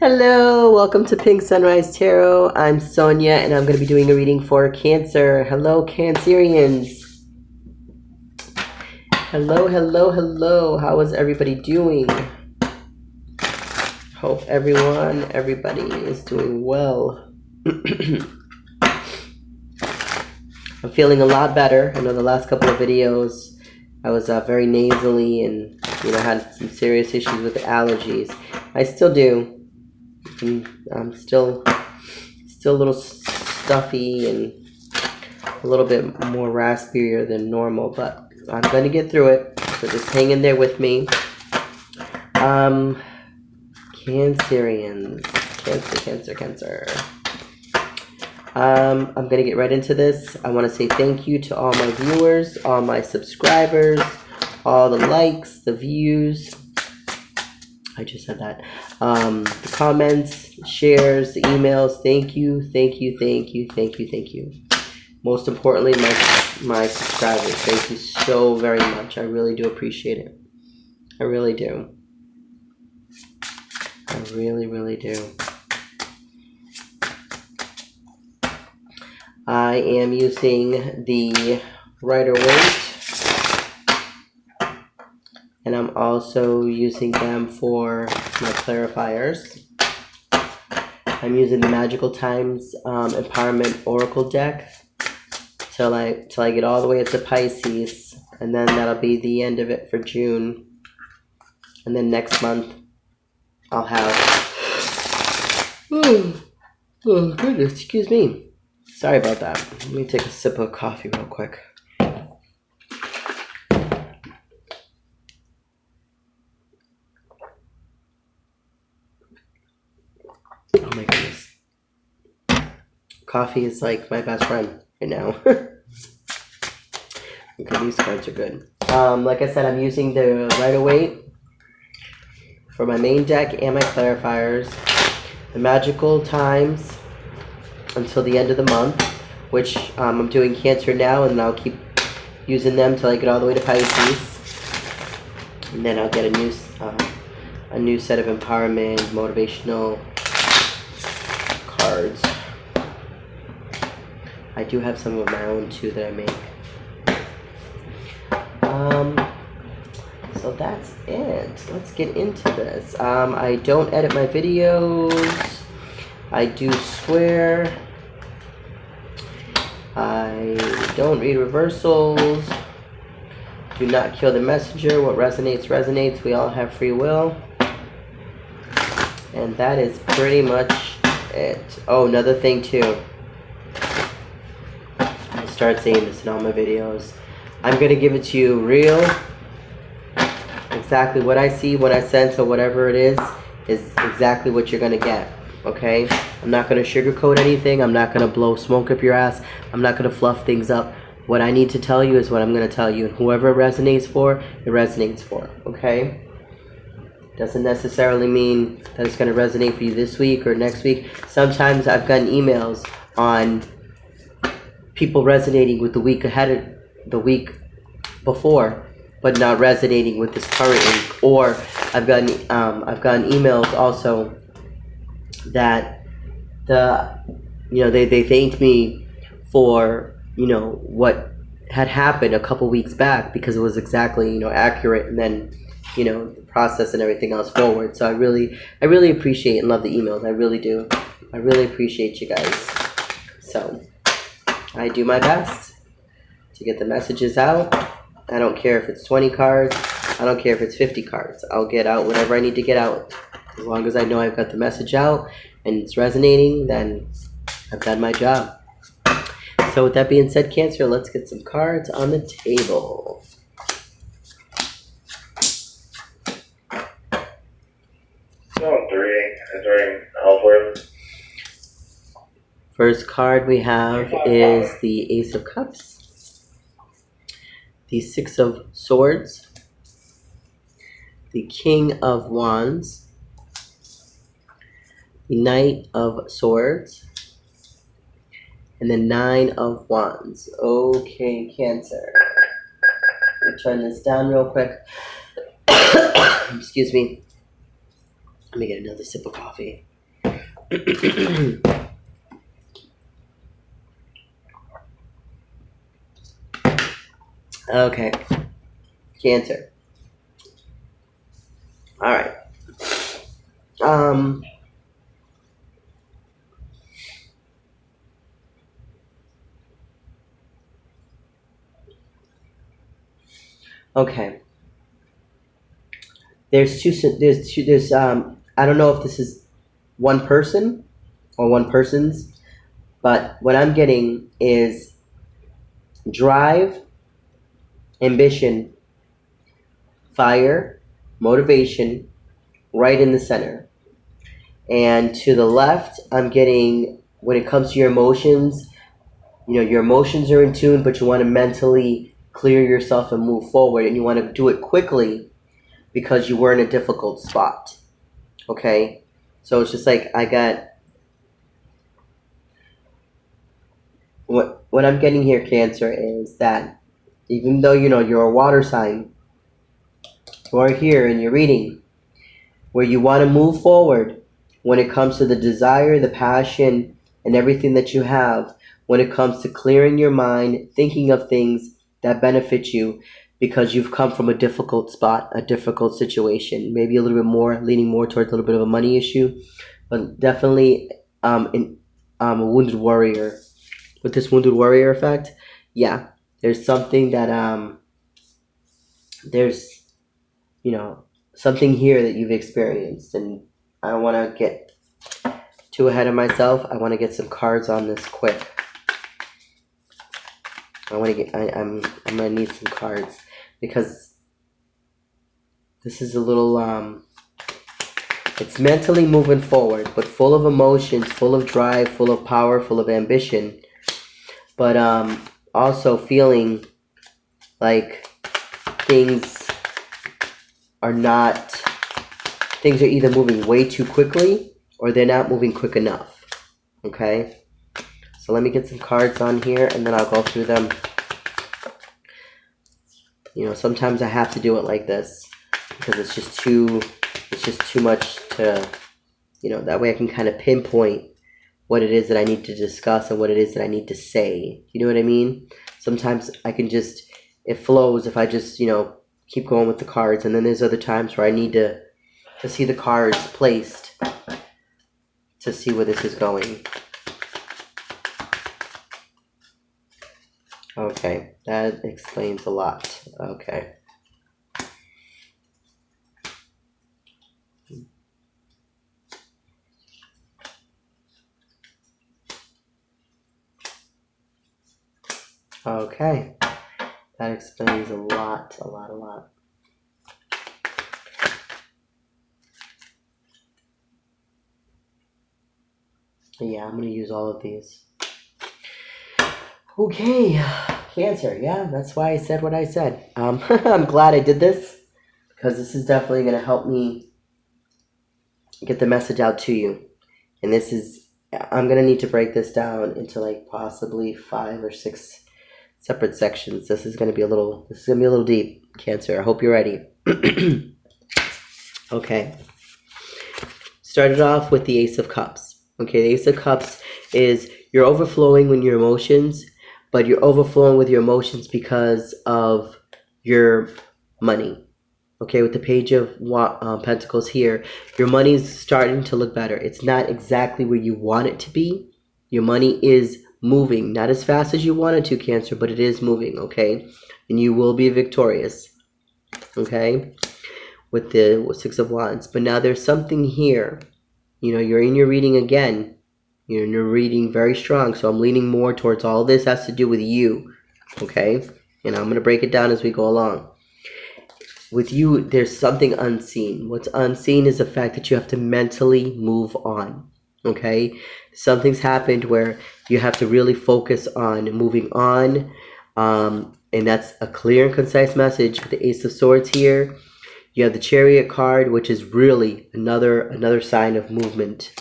Hello, welcome to Pink Sunrise Tarot. I'm Sonia and I'm going to be doing a reading for Cancer. Hello, Cancerians. Hello, hello, hello. How is everybody doing? Hope everybody is doing well. I'm feeling a lot better. I know the last couple of videos I was very nasally and had some serious issues with allergies. I still do. I'm still a little stuffy and a little bit more raspier than normal, but I'm going to get through it. So just hang in there with me. Cancerians. Cancer. I'm going to get right into this. I want to say thank you to all my viewers, all my subscribers, all the likes, the views. I just said that. The comments, shares, the emails. Thank you. Most importantly, my subscribers. Thank you so very much. I really do appreciate it. I really do. I really do. I am using the Rider-Waite. And I'm also using them for my clarifiers. I'm using the Magical Times Empowerment Oracle deck till I get all the way up to Pisces, and then that'll be the end of it for June. And then next month I'll have oh goodness, excuse me. Sorry about that. Let me take a sip of coffee real quick. Oh my goodness. Coffee is like my best friend right now. Okay, these cards are good. Like I said, I'm using the Rider-Waite for my main deck and my clarifiers. The Magical Times until the end of the month, which I'm doing Cancer now, and I'll keep using them till I get all the way to Pisces. And then I'll get a new set of empowerment, motivational cards. I do have some of my own too that I make. So that's it. Let's get into this. I don't edit my videos. I do swear. I don't read reversals. Do not kill the messenger. What resonates, resonates. We all have free will. And that is pretty much it. Oh, another thing too. I start saying this in all my videos. I'm going to give it to you real. Exactly what I see, what I sense, or whatever it is exactly what you're going to get. Okay? I'm not going to sugarcoat anything. I'm not going to blow smoke up your ass. I'm not going to fluff things up. What I need to tell you is what I'm going to tell you. And whoever it resonates for, it resonates for. Okay? Doesn't necessarily mean that it's going to resonate for you this week or next week. Sometimes I've gotten emails on people resonating with the week ahead, the week before, but not resonating with this current week. Or I've gotten emails also that they thanked me for what had happened a couple weeks back because it was exactly accurate, and then the process and everything else forward. So I really appreciate and love the emails. I really do. I really appreciate you guys. So I do my best to get the messages out. I don't care if it's 20 cards. I don't care if it's 50 cards. I'll get out whatever I need to get out. As long as I know I've got the message out and it's resonating, then I've done my job. So with that being said, Cancer, let's get some cards on the table. Entering Ellsworth. First card we have is the Ace of Cups, the Six of Swords, the King of Wands, the Knight of Swords, and the Nine of Wands. Okay, Cancer. Let me turn this down real quick. Excuse me. Let me get another sip of coffee. Okay. Cancer. All right. Okay. There's I don't know if this is one person or one person's, but what I'm getting is drive, ambition, fire, motivation, right in the center. And to the left, I'm getting, when it comes to your emotions, your emotions are in tune, but you want to mentally clear yourself and move forward, and you want to do it quickly because you were in a difficult spot. Okay? So it's just like I got what I'm getting here, Cancer, is that even though you're a water sign, you are here in your reading where you want to move forward when it comes to the desire, the passion, and everything that you have, when it comes to clearing your mind, thinking of things that benefit you because you've come from a difficult spot, a difficult situation, maybe a little bit more, leaning more towards a little bit of a money issue, but definitely a wounded warrior. With this wounded warrior effect, yeah, there's something that there's something here that you've experienced, and I don't want to get too ahead of myself. I want to get some cards on this quick. I'm gonna need some cards because this is a little it's mentally moving forward, but full of emotions, full of drive, full of power, full of ambition, but also feeling like things are either moving way too quickly or they're not moving quick enough. Okay? So let me get some cards on here and then I'll go through them. Sometimes I have to do it like this because it's just too much to, that way I can kind of pinpoint what it is that I need to discuss and what it is that I need to say. You know what I mean? Sometimes I can just, it flows if I just, keep going with the cards, and then there's other times where I need to see the cards placed to see where this is going. Okay, that explains a lot. Okay. Okay, that explains a lot. Yeah, I'm going to use all of these. Okay, Cancer, yeah, that's why I said what I said. I'm glad I did this because this is definitely going to help me get the message out to you. And I'm going to need to break this down into like possibly 5 or 6 separate sections. This is going to be a little deep, Cancer. I hope you're ready. Okay. Started off with the Ace of Cups. Okay, the Ace of Cups is you're overflowing with your emotions, but you're overflowing with your emotions because of your money. Okay, with the Page of Pentacles here, your money's starting to look better. It's not exactly where you want it to be. Your money is moving, not as fast as you want it to, Cancer, but it is moving, okay? And you will be victorious, okay? With the Six of Wands. But now there's something here. You're in your reading again. You're in your reading very strong, so I'm leaning more towards all this has to do with you, okay? And I'm going to break it down as we go along. With you, there's something unseen. What's unseen is the fact that you have to mentally move on, okay? Something's happened where you have to really focus on moving on, and that's a clear and concise message with the Ace of Swords here. You have the Chariot card, which is really another sign of movement,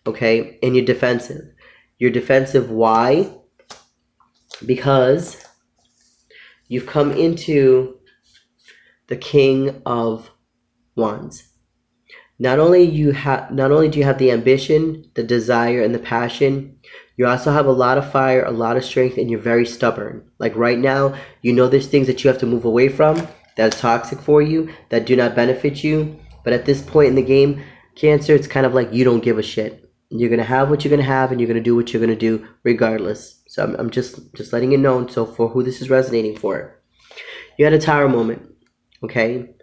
okay? And you're defensive. You're defensive, why? Because you've come into the King of Wands. Not only do you have the ambition, the desire, and the passion, you also have a lot of fire, a lot of strength, and you're very stubborn. Like right now, you know there's things that you have to move away from that are toxic for you, that do not benefit you. But at this point in the game, Cancer, it's kind of like you don't give a shit. You're gonna have what you're gonna have, and you're gonna do what you're gonna do regardless. So I'm just letting you know. So for who this is resonating for, you had a tower moment, okay?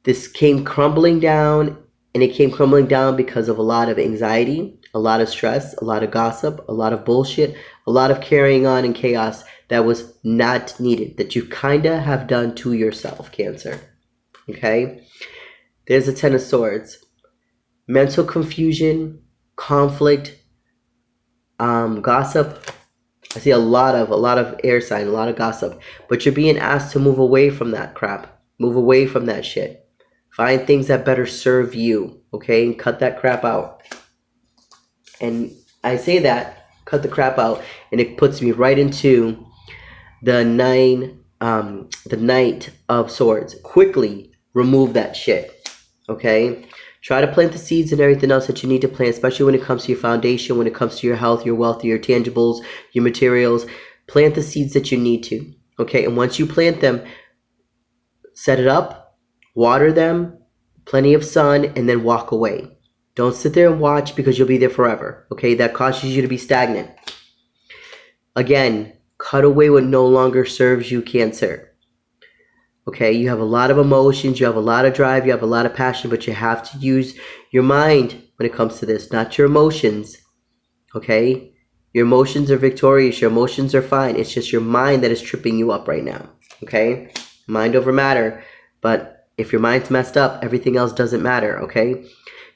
This came crumbling down, and it came crumbling down because of a lot of anxiety, a lot of stress, a lot of gossip, a lot of bullshit, a lot of carrying on and chaos that was not needed, that you kind of have done to yourself, Cancer, okay? There's a Ten of Swords. Mental confusion, conflict, gossip. I see a lot of air sign, a lot of gossip. But you're being asked to move away from that crap. Move away from that shit. Find things that better serve you, okay? And cut that crap out. And I say that, cut the crap out, and it puts me right into the Knight of Swords. Quickly remove that shit, okay? Try to plant the seeds and everything else that you need to plant, especially when it comes to your foundation, when it comes to your health, your wealth, your tangibles, your materials. Plant the seeds that you need to, okay? And once you plant them, set it up, water them, plenty of sun, and then walk away. Don't sit there and watch because you'll be there forever, okay? That causes you to be stagnant. Again, cut away what no longer serves you, Cancer. Okay, you have a lot of emotions, you have a lot of drive, you have a lot of passion, but you have to use your mind when it comes to this, not your emotions. Okay? Your emotions are victorious, your emotions are fine. It's just your mind that is tripping you up right now. Okay? Mind over matter. But if your mind's messed up, everything else doesn't matter, okay?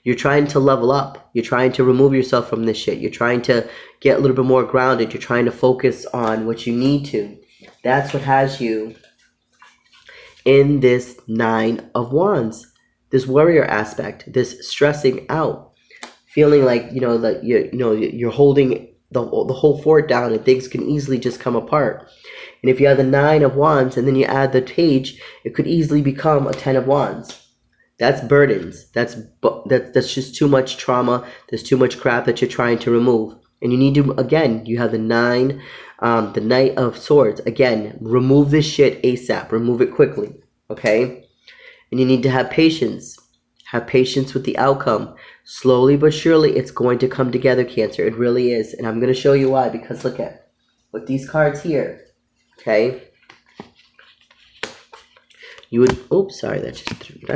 You're trying to level up. You're trying to remove yourself from this shit. You're trying to get a little bit more grounded. You're trying to focus on what you need to. That's what has you in this Nine of Wands, this warrior aspect, this stressing out, feeling like that you're holding the whole fort down and things can easily just come apart. And if you have the Nine of Wands and then you add the Page, it could easily become a Ten of Wands. That's burdens. That's just too much trauma. There's too much crap that you're trying to remove. And you need to, again, you have the Knight of Swords. Again, remove this shit ASAP. Remove it quickly, okay? And you need to have patience. Have patience with the outcome. Slowly but surely, it's going to come together, Cancer. It really is. And I'm going to show you why. Because look at, with these cards here, okay? You would, oops, sorry, that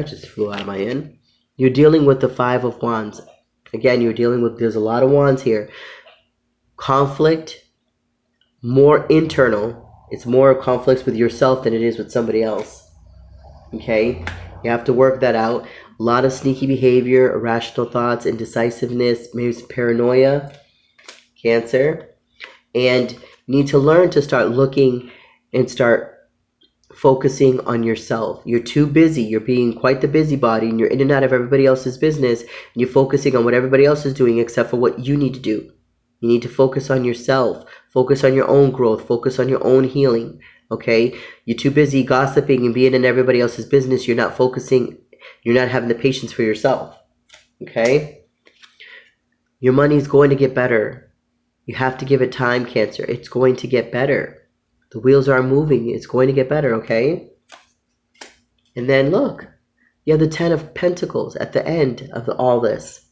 just flew out of my hand. You're dealing with the Five of Wands. Again, you're dealing with, there's a lot of wands here. Conflict, more internal. It's more conflicts with yourself than it is with somebody else. Okay? You have to work that out. A lot of sneaky behavior, irrational thoughts, indecisiveness, maybe some paranoia. Cancer. And you need to learn to start looking and start focusing on yourself. You're too busy. You're being quite the busybody, and you're in and out of everybody else's business, and you're focusing on what everybody else is doing except for what you need to do. You need to focus on yourself. Focus on your own growth. Focus on your own healing. Okay? You're too busy gossiping and being in everybody else's business. You're not focusing. You're not having the patience for yourself. Okay? Your money is going to get better. You have to give it time, Cancer. It's going to get better. The wheels are moving. It's going to get better, okay? And then look. You have the Ten of Pentacles at the end of all this.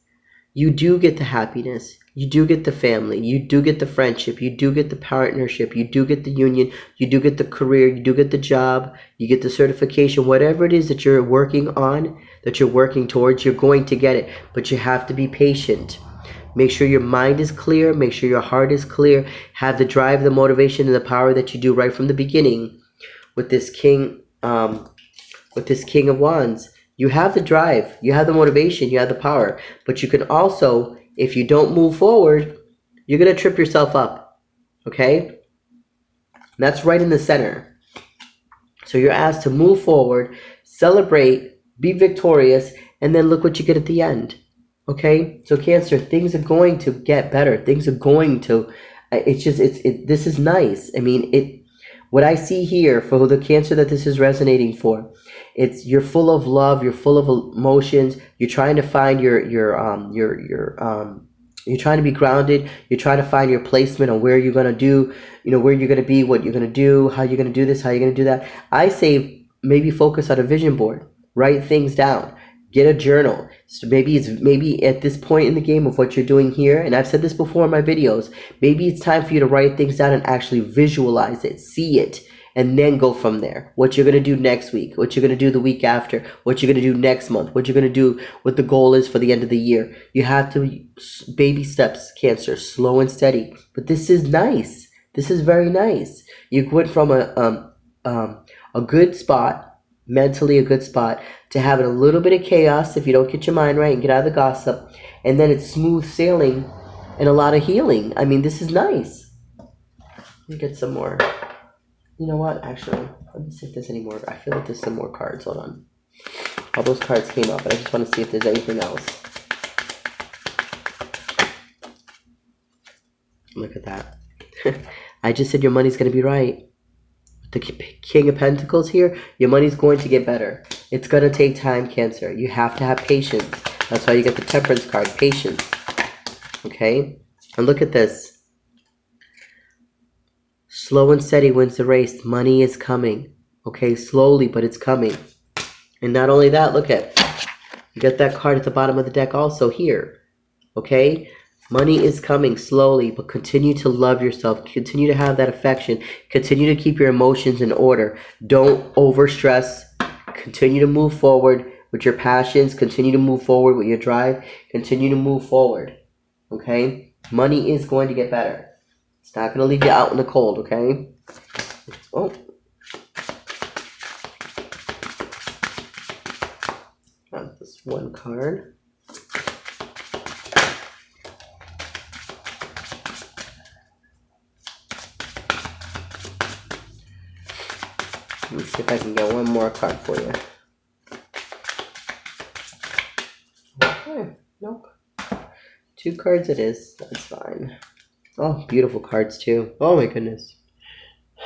You do get the happiness. You do get the family. You do get the friendship. You do get the partnership. You do get the union. You do get the career. You do get the job. You get the certification. Whatever it is that you're working on, that you're working towards, you're going to get it. But you have to be patient. Make sure your mind is clear. Make sure your heart is clear. Have the drive, the motivation, and the power that you do right from the beginning. With this King of Wands, you have the drive, you have the motivation, you have the power. But you can also, if you don't move forward, you're going to trip yourself up. Okay? And that's right in the center. So you're asked to move forward, celebrate, be victorious, and then look what you get at the end. Okay? So Cancer, things are going to get better. Things are going to, this is nice. I mean, What I see here for the Cancer that this is resonating for, it's you're full of love, you're full of emotions, you're trying to find you're trying to be grounded, you're trying to find your placement on where you're gonna do, where you're gonna be, what you're gonna do, how you're gonna do this, how you're gonna do that. I say maybe focus on a vision board, write things down. Get a journal. So maybe at this point in the game of what you're doing here, and I've said this before in my videos, maybe it's time for you to write things down and actually visualize it, see it, and then go from there. What you're going to do next week, what you're going to do the week after, what you're going to do next month, what you're going to do, what the goal is for the end of the year. You have to, baby steps, Cancer, slow and steady. But this is nice. This is very nice. You went from a good spot, mentally a good spot, to having a little bit of chaos if you don't get your mind right and get out of the gossip, and then it's smooth sailing and a lot of healing. I mean, this is nice. Let me get some more. You know what? Actually, let me see if there's any more. I feel like there's some more cards. Hold on. All those cards came up, but I just want to see if there's anything else. Look at that. I just said your money's going to be right. The King of Pentacles here, your money's going to get better. It's going to take time, Cancer. You have to have patience. That's why you get the Temperance card, patience. Okay? And look at this. Slow and steady wins the race. Money is coming. Okay? Slowly, but it's coming. And not only that, look at, you got that card at the bottom of the deck also here. Okay? Money is coming slowly, but continue to love yourself. Continue to have that affection. Continue to keep your emotions in order. Don't overstress. Continue to move forward with your passions. Continue to move forward with your drive. Continue to move forward. Okay? Money is going to get better. It's not going to leave you out in the cold, okay? Oh. Got this one card. Let me see if I can get one more card for you. Okay, nope. 2 cards it is. That's fine. Oh, beautiful cards too. Oh my goodness.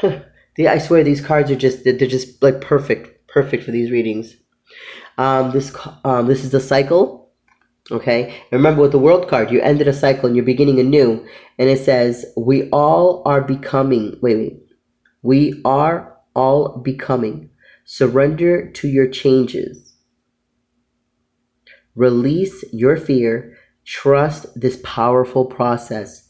I swear these cards are they're just like perfect for these readings. This is the cycle. Okay, and remember with the World card, you ended a cycle and you're beginning anew, and it says we all are becoming. We are all becoming. Surrender to your changes. Release your fear. Trust this powerful process.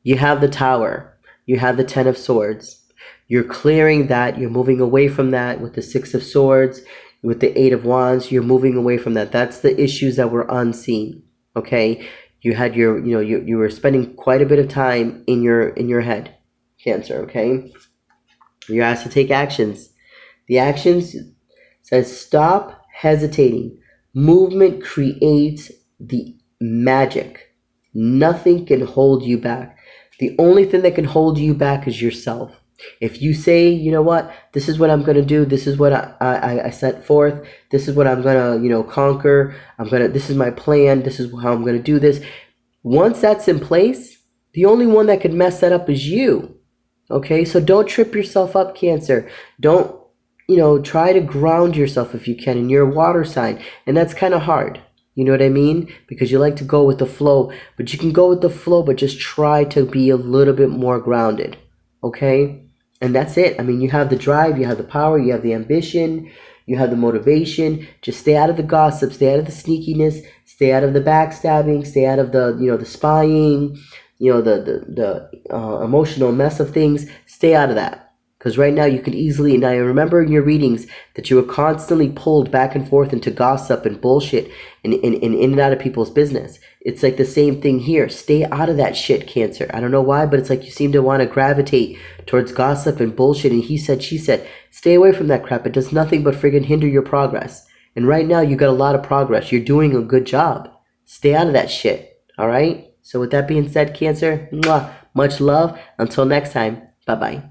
You have the Tower. You have the 10 of Swords. You're clearing that. You're moving away from that with the 6 of Swords. With the 8 of Wands, you're moving away from that. That's the issues that were unseen. Okay? You had you were spending quite a bit of time in your head, Cancer, okay? You're asked to take actions. The actions says stop hesitating. Movement creates the magic. Nothing can hold you back. The only thing that can hold you back is yourself. If you say, you know what, this is what I'm going to do. This is what I set forth. This is what I'm going to, conquer. This is my plan. This is how I'm going to do this. Once that's in place, the only one that could mess that up is you. Okay, so don't trip yourself up, Cancer. Don't, try to ground yourself if you can. And you're a water sign, and that's kind of hard. You know what I mean? Because you like to go with the flow, but you can go with the flow, but just try to be a little bit more grounded. Okay? And that's it. I mean, you have the drive, you have the power, you have the ambition, you have the motivation. Just stay out of the gossip, stay out of the sneakiness, stay out of the backstabbing, stay out of the, the spying, the emotional mess of things. Stay out of that. Because right now you could easily, and I remember in your readings that you were constantly pulled back and forth into gossip and bullshit and in and out of people's business. It's like the same thing here. Stay out of that shit, Cancer. I don't know why, but it's like you seem to want to gravitate towards gossip and bullshit and he said, she said. Stay away from that crap. It does nothing but friggin' hinder your progress. And right now you got a lot of progress. You're doing a good job. Stay out of that shit. All right? So with that being said, Cancer, much love. Until next time, bye-bye.